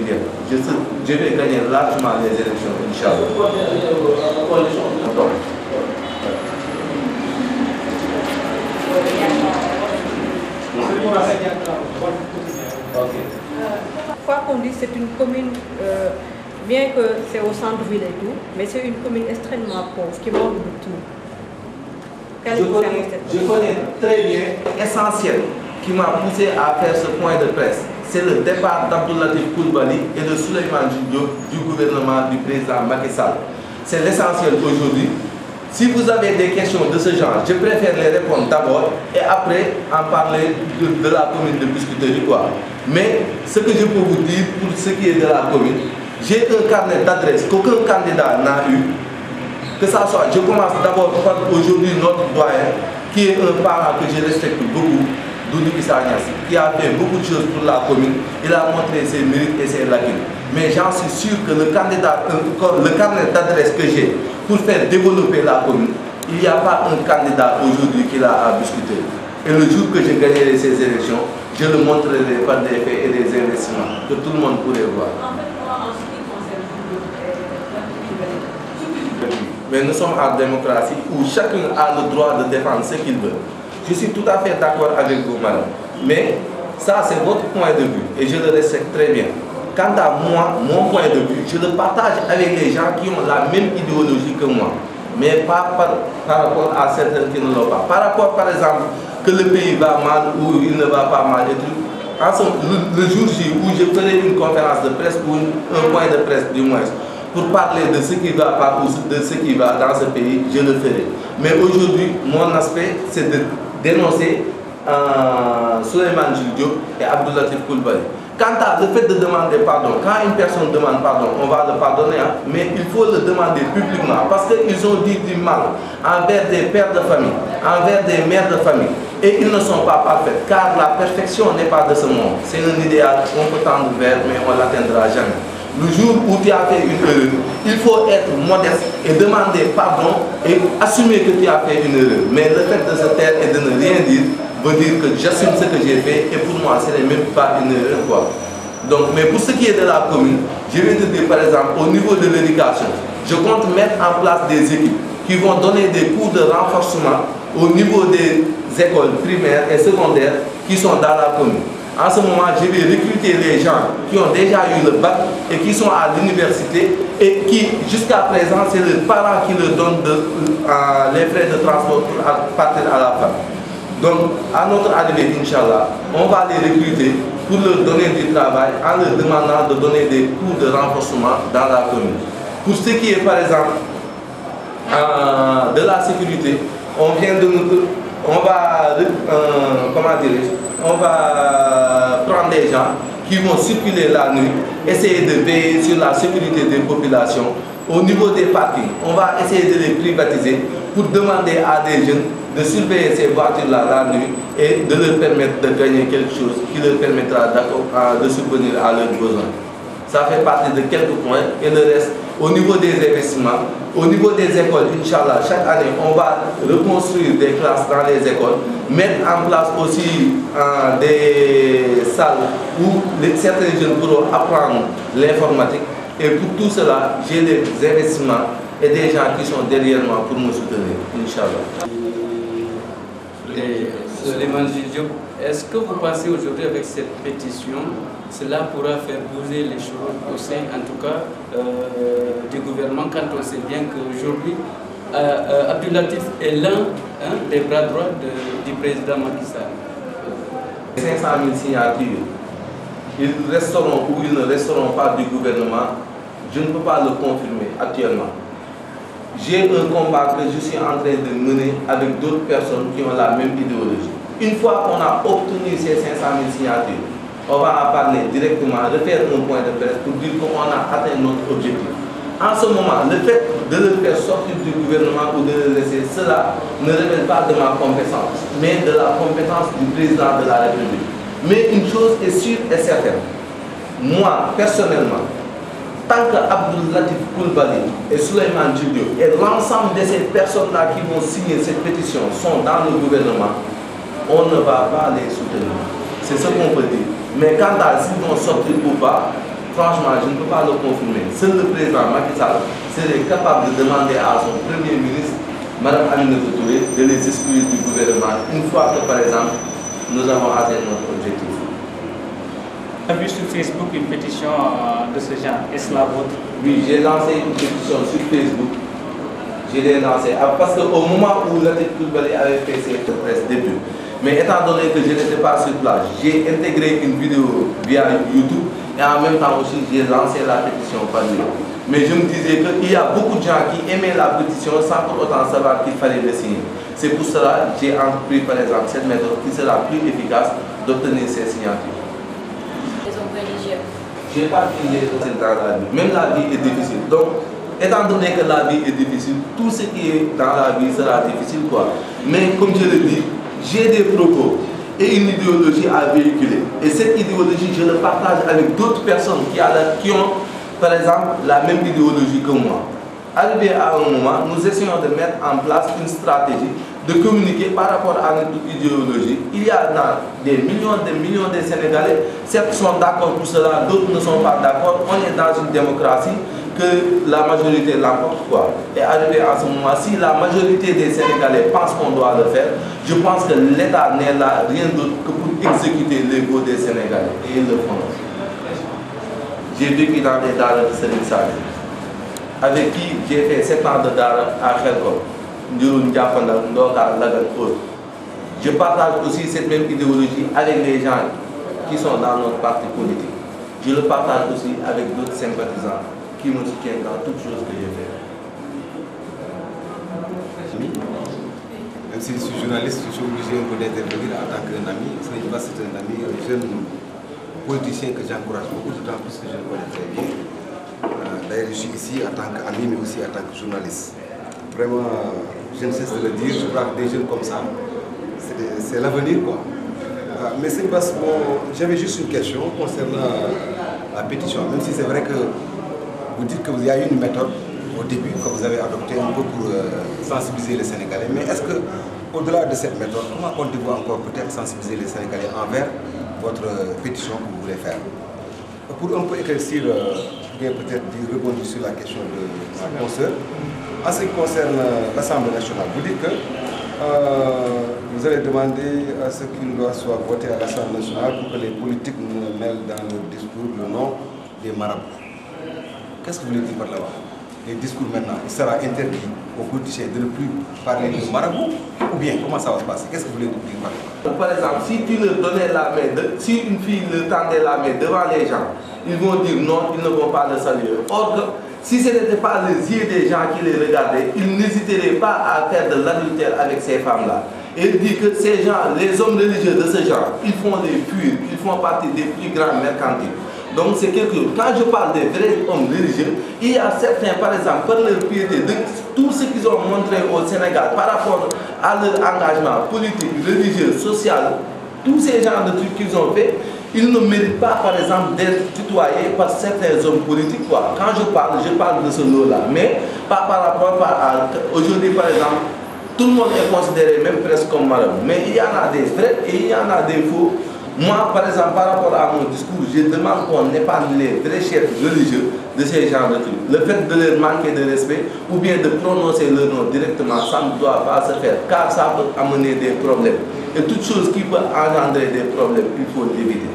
bien. Je vais gagner largement les élections, Inch'Allah. Quoi qu'on dise, c'est une commune, bien que c'est au centre-ville et tout, mais c'est une commune extrêmement pauvre qui manque de tout. Je connais très bien l'essentiel qui m'a poussé à faire ce point de presse. C'est le départ d'Abdul Latif Coulibaly et de Souleymane Diop du gouvernement du président Macky Sall. C'est l'essentiel aujourd'hui. Si vous avez des questions de ce genre, je préfère les répondre d'abord et après en parler de la commune de Biscuiterie. Mais ce que je peux vous dire pour ce qui est de la commune, j'ai un carnet d'adresses qu'aucun candidat n'a eu. Que ça soit, je commence d'abord par aujourd'hui notre doyen, qui est un parent que je respecte beaucoup, Doudou Issa Niasse, qui a fait beaucoup de choses pour la commune. Il a montré ses mérites et ses lacunes. Mais j'en suis sûr que le carnet d'adresse que j'ai pour faire développer la commune, il n'y a pas un candidat aujourd'hui qui l'a à discuter. Et le jour que je gagnerai ces élections, je le montrerai par des faits et des investissements que tout le monde pourrait voir. Mais nous sommes en démocratie où chacun a le droit de défendre ce qu'il veut. Je suis tout à fait d'accord avec vous, madame. Mais ça, c'est votre point de vue et je le respecte très bien. Quant à moi, mon point de vue, je le partage avec les gens qui ont la même idéologie que moi. Mais pas par rapport à certains qui ne l'ont pas. Par rapport, par exemple, que le pays va mal ou il ne va pas mal et tout. Le jour J où je ferai une conférence de presse ou un point de presse du moins, pour parler de ce qui va pas ou de ce qui va dans ce pays, je le ferai. Mais aujourd'hui, mon aspect, c'est de dénoncer Souleymane Diop et Abdul Latif Coulibaly. Quant à le fait de demander pardon, quand une personne demande pardon, on va le pardonner, mais il faut le demander publiquement parce qu'ils ont dit du mal envers des pères de famille, envers des mères de famille. Et ils ne sont pas parfaits, car la perfection n'est pas de ce monde. C'est un idéal qu'on peut tendre vers, mais on ne l'atteindra jamais. Le jour où tu as fait une erreur, il faut être modeste et demander pardon et assumer que tu as fait une erreur. Mais le fait de se taire et de ne rien dire veut dire que j'assume ce que j'ai fait et pour moi ce n'est même pas une erreur. Donc, mais pour ce qui est de la commune, je vais te dire par exemple au niveau de l'éducation, je compte mettre en place des équipes qui vont donner des cours de renforcement au niveau des écoles primaires et secondaires qui sont dans la commune. En ce moment, je vais recruter les gens qui ont déjà eu le bac et qui sont à l'université et qui, jusqu'à présent, c'est les parents qui leur donnent les frais de transport pour partir à la fac. Donc, à notre arrivée, Inch'Allah, on va les recruter pour leur donner du travail en leur demandant de donner des cours de renforcement dans la commune. Pour ce qui est, par exemple, de la sécurité, on va prendre des gens qui vont circuler la nuit, essayer de veiller sur la sécurité des populations. Au niveau des parkings, on va essayer de les privatiser pour demander à des jeunes de surveiller ces voitures-là la nuit et de leur permettre de gagner quelque chose qui leur permettra de subvenir à leurs besoins. Ça fait partie de quelques points et le reste, au niveau des investissements, au niveau des écoles, Inch'Allah, chaque année, on va reconstruire des classes dans les écoles, mettre en place aussi des salles où certains jeunes pourront apprendre l'informatique. Et pour tout cela, j'ai des investissements et des gens qui sont derrière moi pour me soutenir, Inch'Allah. Souleymane Diop, est-ce que vous pensez aujourd'hui avec cette pétition, cela pourra faire bouger les choses au sein, en tout cas, du gouvernement, quand on sait bien qu'aujourd'hui, Abdul Latif est l'un des bras droits du président Macky Sall. 500 000 signatures, ils resteront ou ils ne resteront pas du gouvernement, je ne peux pas le confirmer actuellement. J'ai un combat que je suis en train de mener avec d'autres personnes qui ont la même idéologie. Une fois qu'on a obtenu ces 500 000 signatures, on va en parler directement, refaire un point de presse pour dire qu'on a atteint notre objectif. En ce moment, le fait de le faire sortir du gouvernement ou de le laisser, cela ne relève pas de ma compétence, mais de la compétence du président de la République. Mais une chose est sûre et certaine, moi, personnellement, tant que Abdul Latif Coulibaly et Souleymane Diop et l'ensemble de ces personnes-là qui vont signer cette pétition sont dans le gouvernement, on ne va pas les soutenir. C'est ce qu'on peut dire. Mais quant à s'ils vont sortir ou pas, franchement, je ne peux pas le confirmer. Seul le président Macky Sall serait capable de demander à son premier ministre, Mme Aminata Touré, de les exclure du gouvernement une fois que, par exemple, nous avons atteint notre objectif. On a vu sur Facebook une pétition de ce genre. Est-ce la vôtre? Oui, j'ai lancé une pétition sur Facebook. Je l'ai lancée parce qu'au moment où Latif Coulibaly avait fait ses presse début, mais étant donné que je n'étais pas sur place, j'ai intégré une vidéo via YouTube et en même temps aussi j'ai lancé la pétition par lui. Mais je me disais qu'il y a beaucoup de gens qui aimaient la pétition sans pour autant savoir qu'il fallait le signer. C'est pour cela que j'ai entrepris par exemple cette méthode qui sera plus efficace d'obtenir ces signatures. Les hommes religieux. Je n'ai pas dit dans la vie. Même la vie est difficile. Donc, étant donné que la vie est difficile, tout ce qui est dans la vie sera difficile, quoi. Mais comme je le dis, j'ai des propos et une idéologie à véhiculer. Et cette idéologie, je le partage avec d'autres personnes qui ont, par exemple, la même idéologie que moi. Arrivé à un moment, nous essayons de mettre en place une stratégie de communiquer par rapport à notre idéologie. Il y a des millions de Sénégalais, certains sont d'accord pour cela, d'autres ne sont pas d'accord. On est dans une démocratie que la majorité l'emporte, quoi. Et arrivé à ce moment, si la majorité des Sénégalais pensent qu'on doit le faire, je pense que l'État n'est là rien d'autre que pour exécuter l'ego des Sénégalais. Et ils le font. J'ai vécu dans les daras de Serigne Saliou, avec qui j'ai fait 7 ans de dara à Khelcom, Ndiouroune Diafandal, Ndoka, Lagan, autres. Je partage aussi cette même idéologie avec les gens qui sont dans notre parti politique. Je le partage aussi avec d'autres sympathisants qui me soutiennent dans toutes choses que je fais. Même si je suis journaliste, je suis obligé d'intervenir en tant qu'un ami. C'est un ami, un jeune politicien que j'encourage beaucoup, d'autant plus que je le connais très bien. D'ailleurs, je suis ici en tant qu'ami, mais aussi en tant que journaliste. Vraiment, je ne cesse de le dire, je crois que des jeunes comme ça, c'est l'avenir, quoi. Mais c'est parce que j'avais juste une question concernant la pétition, même si c'est vrai que vous dites qu'il y a eu une méthode au début que vous avez adoptée un peu pour sensibiliser les Sénégalais. Mais est-ce que, au-delà de cette méthode, comment comptez-vous encore peut-être sensibiliser les Sénégalais envers votre pétition que vous voulez faire? Pour un peu éclaircir, bien peut-être rebondir sur la question de ma consoeur, en ce qui concerne l'Assemblée nationale, vous dites que vous allez demander à ce qu'une loi soit votée à l'Assemblée nationale pour que les politiques ne mêlent dans leur discours le nom des marabouts. Qu'est-ce que vous voulez dire par là-bas? Les discours maintenant, il sera interdit aux politiciens de ne plus parler de marabout, ou bien comment ça va se passer? Qu'est-ce que vous voulez dire par là? Par exemple, si tu leur donnais la main, si une fille leur tendait la main devant les gens, ils vont dire non, ils ne vont pas le saluer. Or, si ce n'était pas les yeux des gens qui les regardaient, ils n'hésiteraient pas à faire de l'adultère avec ces femmes-là. Et il dit que ces gens, les hommes religieux de ce genre, ils font les purs, ils font partie des plus grands mercantiles. Donc c'est quelque chose. Quand je parle des vrais hommes religieux, il y a certains, par exemple, par leur piété, de tout ce qu'ils ont montré au Sénégal par rapport à leur engagement politique, religieux, social, tous ces genres de trucs qu'ils ont fait, ils ne méritent pas, par exemple, d'être tutoyés par certains hommes politiques, quoi. Quand je parle de ce lot-là, mais pas par rapport à aujourd'hui, par exemple, tout le monde est considéré même presque comme marabout. Mais il y en a des vrais et il y en a des faux. Moi, par exemple, par rapport à mon discours, je demande qu'on épargne les vrais chefs religieux de ces genres de trucs. Le fait de leur manquer de respect ou bien de prononcer leur nom directement, ça ne doit pas se faire, car ça peut amener des problèmes. Et toute chose qui peut engendrer des problèmes, il faut l'éviter.